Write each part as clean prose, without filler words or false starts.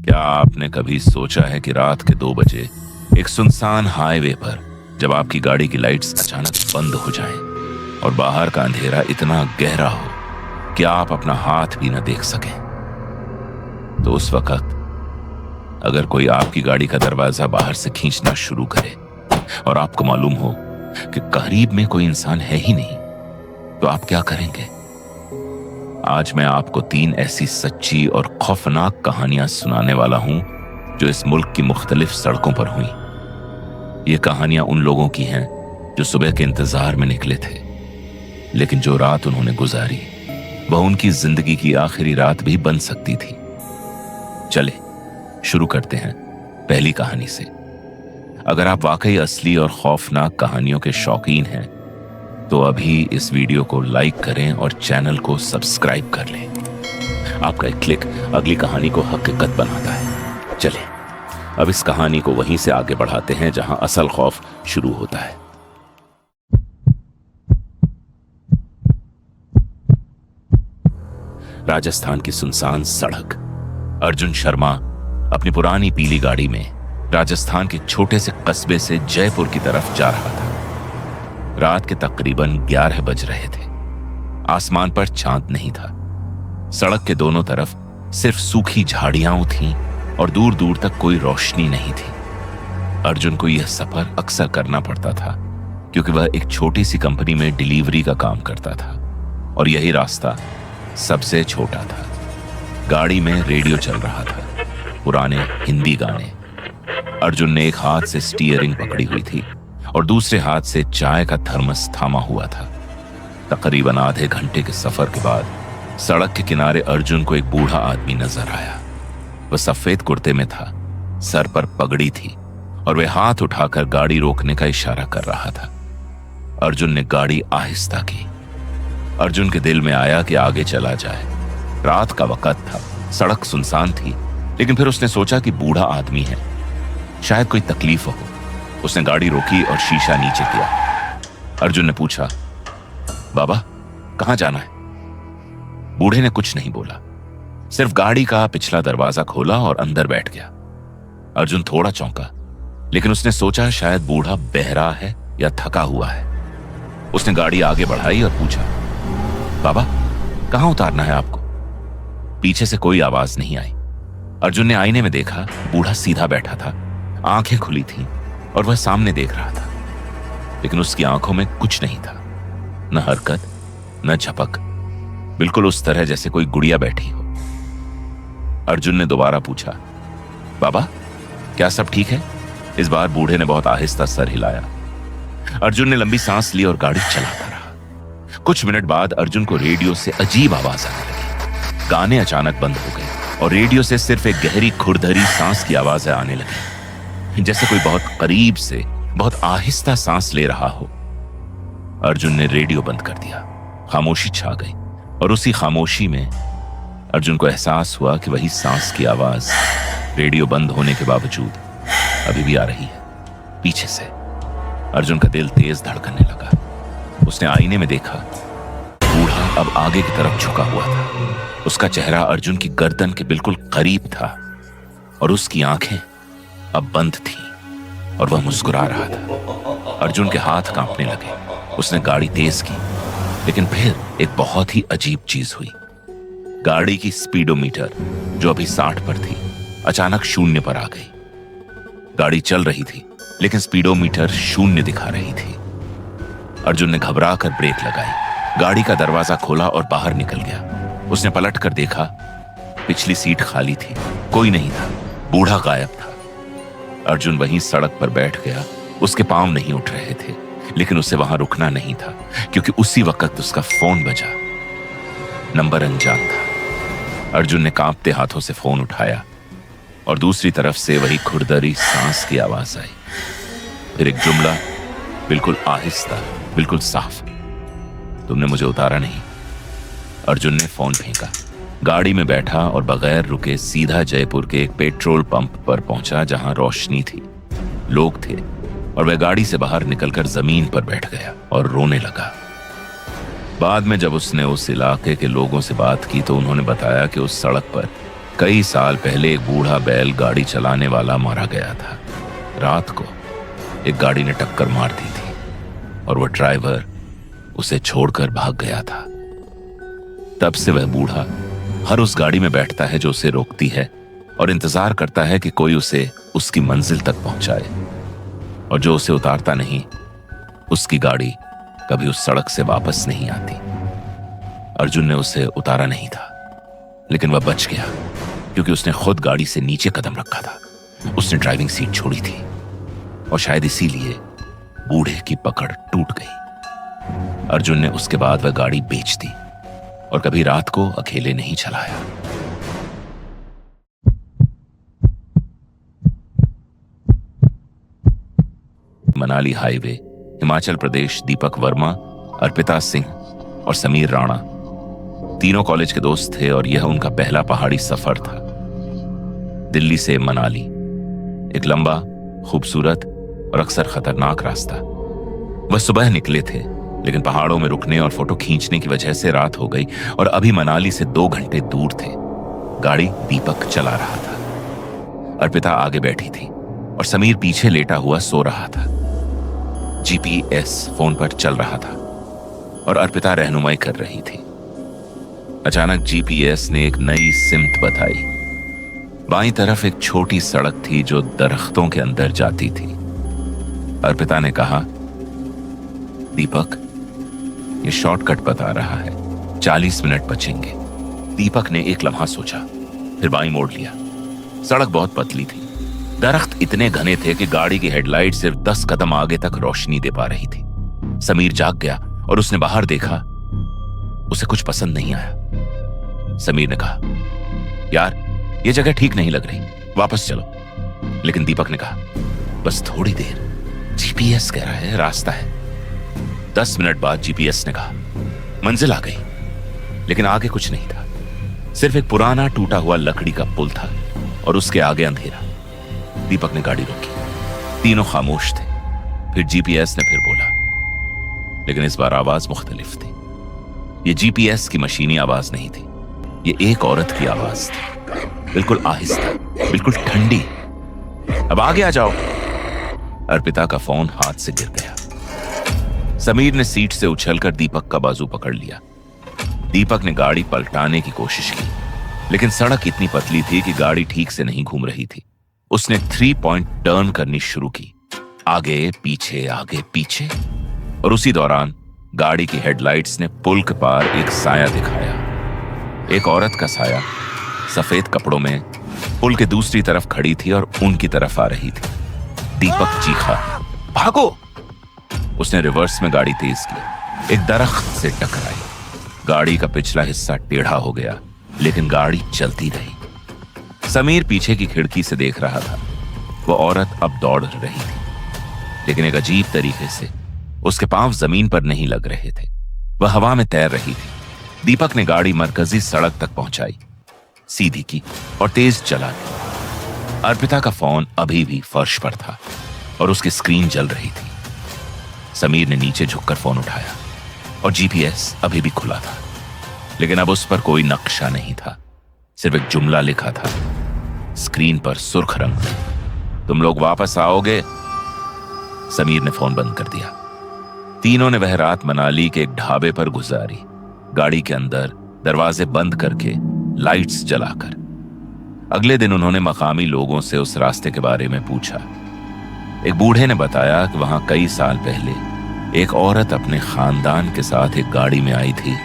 क्या आपने कभी सोचा है कि रात के 2 बजे एक सुनसान हाईवे पर जब आपकी गाड़ी की लाइट्स अचानक बंद हो जाएं और बाहर का अंधेरा इतना गहरा हो कि आप अपना हाथ भी न देख सकें, तो उस वक्त अगर कोई आपकी गाड़ी का दरवाजा बाहर से खींचना शुरू करे और आपको मालूम हो कि करीब में कोई इंसान है ही नहीं, तो आप क्या करेंगे? आज मैं आपको 3 ऐसी सच्ची और खौफनाक कहानियां सुनाने वाला हूं जो इस मुल्क की मुख्तलिफ सड़कों पर हुई। ये कहानियां उन लोगों की हैं जो सुबह के इंतजार में निकले थे, लेकिन जो रात उन्होंने गुजारी वह उनकी जिंदगी की आखिरी रात भी बन सकती थी। चले शुरू करते हैं पहली कहानी से। अगर आप वाकई असली और खौफनाक कहानियों के शौकीन हैं तो अभी इस वीडियो को लाइक करें और चैनल को सब्सक्राइब कर लें। आपका एक क्लिक अगली कहानी को हकीकत बनाता है। चलें अब इस कहानी को वहीं से आगे बढ़ाते हैं जहां असल खौफ शुरू होता है। राजस्थान की सुनसान सड़क। अर्जुन शर्मा अपनी पुरानी पीली गाड़ी में राजस्थान के छोटे से कस्बे से जयपुर की तरफ जा रहा था। रात के तकरीबन 11 बज रहे थे। आसमान पर चांद नहीं था। सड़क के दोनों तरफ सिर्फ सूखी झाड़ियां थीं और दूर दूर तक कोई रोशनी नहीं थी। अर्जुन को यह सफर अक्सर करना पड़ता था क्योंकि वह एक छोटी सी कंपनी में डिलीवरी का काम करता था और यही रास्ता सबसे छोटा था। गाड़ी में रेडियो चल रहा था, पुराने हिंदी गाने। अर्जुन ने एक हाथ से स्टीयरिंग पकड़ी हुई थी और दूसरे हाथ से चाय का थर्मस थामा हुआ था। तकरीबन आधे घंटे के सफर के बाद सड़क के किनारे अर्जुन को एक बूढ़ा आदमी नजर आया। वह सफेद कुर्ते में था, सर पर पगड़ी थी और वह हाथ उठाकर गाड़ी रोकने का इशारा कर रहा था। अर्जुन ने गाड़ी आहिस्ता की। अर्जुन के दिल में आया कि आगे चला जाए। रात का वक्त था, सड़क सुनसान थी, लेकिन फिर उसने सोचा कि बूढ़ा आदमी है, शायद कोई तकलीफ हो। उसने गाड़ी रोकी और शीशा नीचे किया। अर्जुन ने पूछा, बाबा कहां जाना है? बूढ़े ने कुछ नहीं बोला, सिर्फ गाड़ी का पिछला दरवाजा खोला और अंदर बैठ गया। अर्जुन थोड़ा चौंका, लेकिन उसने सोचा शायद बूढ़ा बहरा है या थका हुआ है। उसने गाड़ी आगे बढ़ाई और पूछा, बाबा कहां उतारना है आपको? पीछे से कोई आवाज नहीं आई। अर्जुन ने आईने में देखा, बूढ़ा सीधा बैठा था, आंखें खुली थीं और वह सामने देख रहा था, लेकिन उसकी आंखों में कुछ नहीं था, न हरकत न झपक, बिल्कुल उस तरह जैसे कोई गुड़िया बैठी हो। अर्जुन ने दोबारा पूछा, बाबा क्या सब ठीक है? इस बार बूढ़े ने बहुत आहिस्ता सर हिलाया। अर्जुन ने लंबी सांस ली और गाड़ी चलाता रहा। कुछ मिनट बाद अर्जुन को रेडियो से अजीब आवाज आने लगी। गाने अचानक बंद हो गए और रेडियो से सिर्फ एक गहरी खुरदरी सांस की आवाजें आने लगी, जैसे कोई बहुत करीब से बहुत आहिस्ता सांस ले रहा हो। अर्जुन ने रेडियो बंद कर दिया। खामोशी छा गई और उसी खामोशी में अर्जुन को एहसास हुआ कि वही सांस की आवाज रेडियो बंद होने के बावजूद अभी भी आ रही है, पीछे से। अर्जुन का दिल तेज धड़कने लगा। उसने आईने में देखा, बूढ़ा अब आगे की तरफ झुका हुआ था। उसका चेहरा अर्जुन की गर्दन के बिल्कुल करीब था और उसकी आंखें अब बंद थीं और वह मुस्कुरा रहा था। अर्जुन के हाथ कांपने लगे। उसने गाड़ी तेज की, लेकिन फिर एक बहुत ही अजीब चीज हुई। गाड़ी की स्पीडोमीटर जो अभी 60 पर थी अचानक 0 पर आ गई। गाड़ी चल रही थी लेकिन स्पीडोमीटर 0 दिखा रही थी। अर्जुन ने घबरा कर ब्रेक लगाई, गाड़ी का दरवाजा खोला और बाहर निकल गया। उसने पलट कर देखा, पिछली सीट खाली थी, कोई नहीं था, बूढ़ा गायब था। अर्जुन वहीं सड़क पर बैठ गया। उसके पांव नहीं उठ रहे थे, लेकिन उसे वहां रुकना नहीं था क्योंकि उसी वक्त उसका फोन बजा। नंबर अनजान था। अर्जुन ने कांपते हाथों से फोन उठाया और दूसरी तरफ से वही खुरदरी सांस की आवाज आई। फिर एक जुमला, बिल्कुल आहिस्ता, बिल्कुल साफ, तुमने मुझे उतारा नहीं। अर्जुन ने फोन फेंका, गाड़ी में बैठा और बगैर रुके सीधा जयपुर के एक पेट्रोल पंप पर पहुंचा जहां रोशनी थी, लोग थे, और वह गाड़ी से बाहर निकलकर जमीन पर बैठ गया और रोने लगा। बाद में जब उसने उस इलाके के लोगों से बात की तो उन्होंने बताया कि उस सड़क पर कई साल पहले एक बूढ़ा बैल गाड़ी चलाने वाला मारा गया था। रात को एक गाड़ी ने टक्कर मार दी थी और वह ड्राइवर उसे छोड़कर भाग गया था। तब से वह बूढ़ा हर उस गाड़ी में बैठता है जो उसे रोकती है और इंतजार करता है कि कोई उसे उसकी मंजिल तक पहुंचाए, और जो उसे उतारता नहीं, उसकी गाड़ी कभी उस सड़क से वापस नहीं आती। अर्जुन ने उसे उतारा नहीं था, लेकिन वह बच गया क्योंकि उसने खुद गाड़ी से नीचे कदम रखा था। उसने ड्राइविंग सीट छोड़ी थी और शायद इसीलिए बूढ़े की पकड़ टूट गई। अर्जुन ने उसके बाद वह गाड़ी बेच दी और कभी रात को अकेले नहीं चलाया। मनाली हाईवे, हिमाचल प्रदेश। दीपक वर्मा, अर्पिता सिंह और समीर राणा तीनों कॉलेज के दोस्त थे और यह उनका पहला पहाड़ी सफर था। दिल्ली से मनाली, एक लंबा, खूबसूरत और अक्सर खतरनाक रास्ता। वह सुबह निकले थे, लेकिन पहाड़ों में रुकने और फोटो खींचने की वजह से रात हो गई और अभी मनाली से 2 घंटे दूर थे। गाड़ी दीपक चला रहा था। अर्पिता आगे बैठी थी और समीर पीछे लेटा हुआ सो रहा था। जीपीएस फोन पर चल रहा था और अर्पिता रहनुमाई कर रही थी। अचानक जीपीएस ने एक नई सिमत बताई। बाईं तरफ एक छोटी सड़क थी जो दरख्तों के अंदर जाती थी। अर्पिता ने कहा, दीपक, ये शॉर्टकट बता रहा है, 40 मिनट बचेंगे। दीपक ने एक लम्हा सोचा, फिर बाईं मोड़ लिया। सड़क बहुत पतली थी, दरख्त इतने घने थे कि गाड़ी की हेडलाइट सिर्फ 10 कदम आगे तक रोशनी दे पा रही थी। समीर जाग गया और उसने बाहर देखा। उसे कुछ पसंद नहीं आया। समीर ने कहा, यार, ये जगह ठीक नहीं लग रही, वापस चलो। लेकिन दीपक ने कहा, बस थोड़ी देर, जीपीएस कह रहा है रास्ता है। 10 मिनट बाद जीपीएस ने कहा, मंजिल आ गई। लेकिन आगे कुछ नहीं था, सिर्फ एक पुराना टूटा हुआ लकड़ी का पुल था और उसके आगे अंधेरा। दीपक ने गाड़ी रोकी। तीनों खामोश थे। फिर जीपीएस ने फिर बोला, लेकिन इस बार आवाज मुख्तलिफ थी। ये जीपीएस की मशीनी आवाज नहीं थी, ये एक औरत की आवाज थी, बिल्कुल आहिस्ता, बिल्कुल ठंडी। अब आगे आ जाओ। अर्पिता का फोन हाथ से गिर गया। समीर ने सीट से उछलकर दीपक का बाजू पकड़ लिया। दीपक ने गाड़ी पलटाने की कोशिश की, लेकिन सड़क इतनी पतली थी कि गाड़ी ठीक से नहीं घूम रही थी। उसने 3 पॉइंट टर्न करनी शुरू की, आगे पीछे, और उसी दौरान गाड़ी की हेडलाइट्स ने पुल के पार एक साया दिखाया। एक औरत का साया सफेद कपड़ों में पुल के दूसरी तरफ खड़ी थी और उनकी तरफ आ रही थी। दीपक चीखा, भागो! उसने रिवर्स में गाड़ी तेज की, एक दरख्त से टकराई। गाड़ी का पिछला हिस्सा टेढ़ा हो गया, लेकिन गाड़ी चलती रही। समीर पीछे की खिड़की से देख रहा था। वो औरत अब दौड़ रही थी, लेकिन एक अजीब तरीके से। उसके पांव जमीन पर नहीं लग रहे थे, वह हवा में तैर रही थी। दीपक ने गाड़ी मरकजी सड़क तक पहुंचाई, सीधी की और तेज चला दी। अर्पिता का फोन अभी भी फर्श पर था और उसकी स्क्रीन जल रही थी। समीर ने नीचे झुककर फोन उठाया और जीपीएस अभी भी खुला था, लेकिन अब उस पर कोई नक्शा नहीं था, सिर्फ एक जुमला लिखा था स्क्रीन पर सुर्ख रंग में, तुम लोग वापस आओगे? समीर ने फोन बंद कर दिया। तीनों ने वह रात मनाली के एक ढाबे पर गुजारी, गाड़ी के अंदर, दरवाजे बंद करके, लाइट्स जलाकर। अगले दिन उन्होंने मकामी लोगों से उस रास्ते के बारे में पूछा। एक बूढ़े ने बताया कि वहां कई साल पहले एक औरत अपने खानदान के साथ एक गाड़ी में आई थी।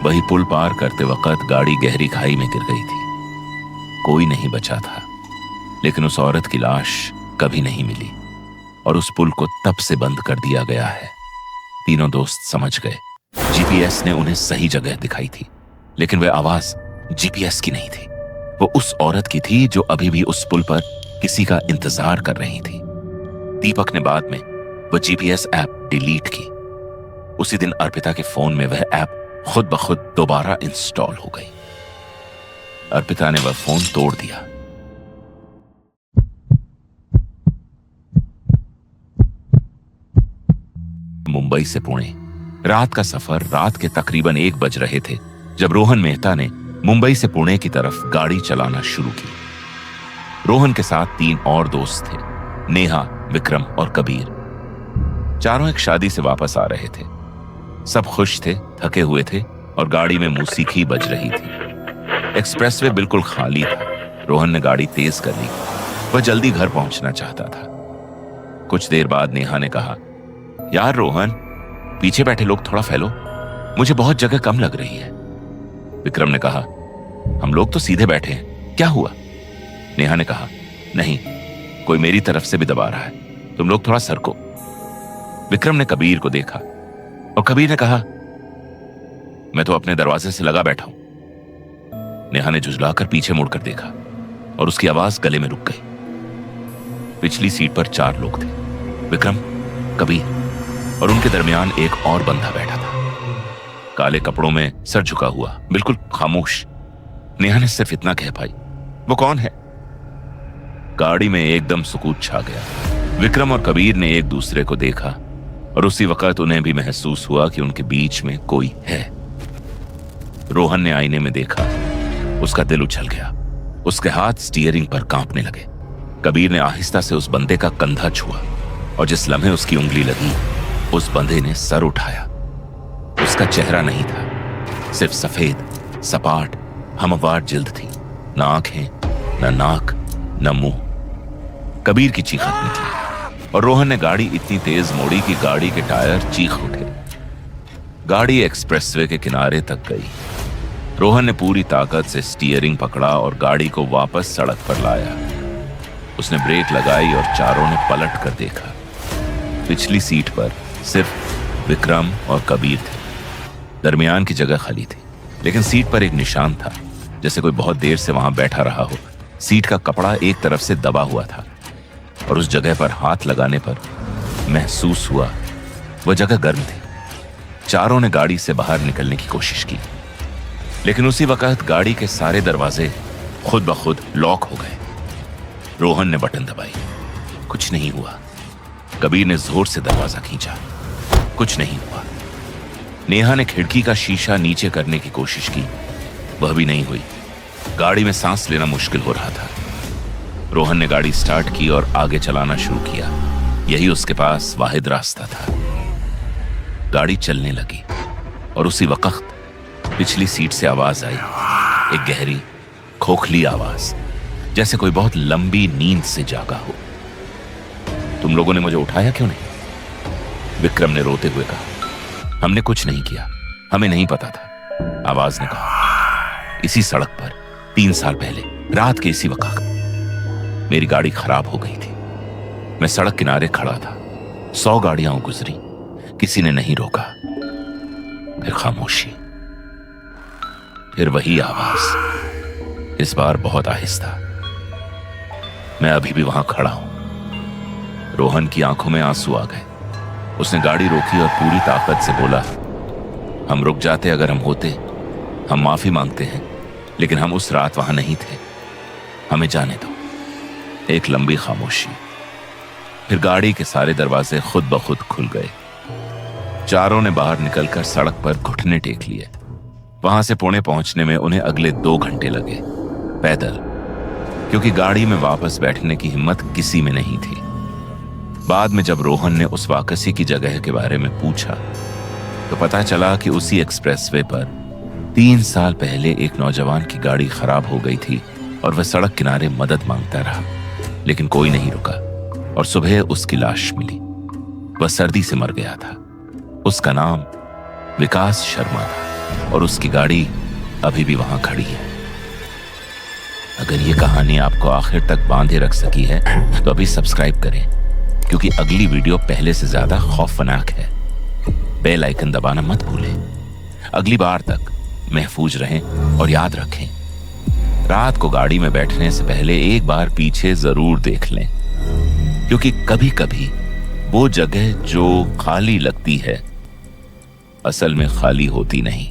वही पुल पार करते वक्त गाड़ी गहरी खाई में गिर गई थी। कोई नहीं बचा था, लेकिन उस औरत की लाश कभी नहीं मिली और उस पुल को तब से बंद कर दिया गया है। तीनों दोस्त समझ गए, जीपीएस ने उन्हें सही जगह दिखाई थी, लेकिन वह आवाज जीपीएस की नहीं थी। वो उस औरत की थी जो अभी भी उस पुल पर किसी का इंतजार कर रही थी। दीपक ने बाद में वो जीपीएस ऐप डिलीट की। उसी दिन अर्पिता के फोन में वह ऐप खुद ब खुद दोबारा इंस्टॉल हो गई। अर्पिता ने वह फोन तोड़ दिया। मुंबई से पुणे, रात का सफर। रात के तकरीबन 1 बज रहे थे जब रोहन मेहता ने मुंबई से पुणे की तरफ गाड़ी चलाना शुरू की। रोहन के साथ 3 और दोस्त थे, नेहा, विक्रम और कबीर। चारों एक शादी से वापस आ रहे थे। सब खुश थे, थके हुए थे और गाड़ी में मौसीकी बज रही थी। एक्सप्रेसवे बिल्कुल खाली था। रोहन ने गाड़ी तेज कर ली। वह जल्दी घर पहुंचना चाहता था। कुछ देर बाद नेहा ने कहा, यार रोहन, पीछे बैठे लोग थोड़ा फैलो, मुझे बहुत जगह कम लग रही है। विक्रम ने कहा, हम लोग तो सीधे बैठे हैं, क्या हुआ? नेहा ने कहा, नहीं, कोई मेरी तरफ से भी दबा रहा है, तुम लोग थोड़ा सरको। विक्रम ने कबीर को देखा और कबीर ने कहा, मैं तो अपने दरवाजे से लगा बैठा हूं। नेहा ने झुंझलाकर पीछे मुड़कर देखा और उसकी आवाज गले में रुक गई। पिछली सीट पर 4 लोग थे, विक्रम, कबीर और उनके दरमियान एक और बंदा बैठा था, काले कपड़ों में, सर झुका हुआ, बिल्कुल खामोश। नेहा ने सिर्फ इतना कह पाई, वो कौन है? गाड़ी में एकदम सुकूत छा गया। विक्रम और कबीर ने एक दूसरे को देखा और उसी वक्त उन्हें भी महसूस हुआ कि उनके बीच में कोई है। रोहन ने आईने में देखा, उसका दिल उछल गया। उसके हाथ स्टीयरिंग पर कांपने लगे। कबीर ने आहिस्ता से उस बंदे का कंधा छुआ और जिस लम्हे उसकी उंगली लगी, उस बंदे ने सर उठाया। उसका चेहरा नहीं था, सिर्फ सफेद, सपाट, हमवार जिल्द थी। न आंखें, न नाक, न मुंह। कबीर की चीखत निकली और रोहन ने गाड़ी इतनी तेज मोड़ी कि गाड़ी के टायर चीख उठे। गाड़ी एक्सप्रेसवे के किनारे तक गई। रोहन ने पूरी ताकत से स्टीयरिंग पकड़ा और गाड़ी को वापस सड़क पर लाया। उसने ब्रेक लगाई और चारों ने पलट कर देखा। पिछली सीट पर सिर्फ विक्रम और कबीर थे। दरमियान की जगह खाली थी, लेकिन सीट पर एक निशान था, जैसे कोई बहुत देर से वहां बैठा रहा हो। सीट का कपड़ा एक तरफ से दबा हुआ था और उस जगह पर हाथ लगाने पर महसूस हुआ वह जगह गर्म थी। चारों ने गाड़ी से बाहर निकलने की कोशिश की, लेकिन उसी वक्त गाड़ी के सारे दरवाजे खुद ब खुद लॉक हो गए। रोहन ने बटन दबाई, कुछ नहीं हुआ। कबीर ने जोर से दरवाजा खींचा, कुछ नहीं हुआ। नेहा ने खिड़की का शीशा नीचे करने की कोशिश की, वह भी नहीं हुई। गाड़ी में सांस लेना मुश्किल हो रहा था। रोहन ने गाड़ी स्टार्ट की और आगे चलाना शुरू किया। यही उसके पास वाहिद रास्ता था। गाड़ी चलने लगी और उसी वक्त पिछली सीट से आवाज आई, एक गहरी, खोखली आवाज, जैसे कोई बहुत लंबी नींद से जागा हो। तुम लोगों ने मुझे उठाया क्यों नहीं? विक्रम ने रोते हुए कहा, हमने कुछ नहीं किया, हमें नहीं पता था। आवाज ने कहा, इसी सड़क पर 3 साल पहले रात के इसी वक्त मेरी गाड़ी खराब हो गई थी। मैं सड़क किनारे खड़ा था, 100 गाड़ियां गुजरी, किसी ने नहीं रोका। फिर खामोशी, फिर वही आवाज, इस बार बहुत आहिस्ता। मैं अभी भी वहां खड़ा हूं। रोहन की आंखों में आंसू आ गए। उसने गाड़ी रोकी और पूरी ताकत से बोला, हम रुक जाते अगर हम होते। हम माफी मांगते हैं, लेकिन हम उस रात वहां नहीं थे, हमें जाने दो। एक लंबी खामोशी। फिर गाड़ी के सारे दरवाजे खुद ब खुद खुल गए। चारों ने बाहर निकलकर सड़क पर घुटने टेक लिए। वहां से पुणे पहुंचने में उन्हें अगले 2 घंटे लगे, पैदल, क्योंकि गाड़ी में वापस बैठने की हिम्मत किसी में नहीं थी। बाद में जब रोहन ने उस वाकसी की जगह के बारे में पूछा तो पता चला कि उसी एक्सप्रेसवे पर 3 साल पहले एक नौजवान की गाड़ी खराब हो गई थी और वह सड़क किनारे मदद मांगता रहा, लेकिन कोई नहीं रुका और सुबह उसकी लाश मिली। वह सर्दी से मर गया था। उसका नाम विकास शर्मा था और उसकी गाड़ी अभी भी वहां खड़ी है। अगर ये कहानी आपको आखिर तक बांधे रख सकी है तो अभी सब्सक्राइब करें, क्योंकि अगली वीडियो पहले से ज्यादा खौफनाक है। बेल आइकन दबाना मत भूलें। अगली बार तक महफूज रहें और याद रखें, रात को गाड़ी में बैठने से पहले एक बार पीछे जरूर देख लें, क्योंकि कभी कभी वो जगह जो खाली लगती है असल में खाली होती नहीं।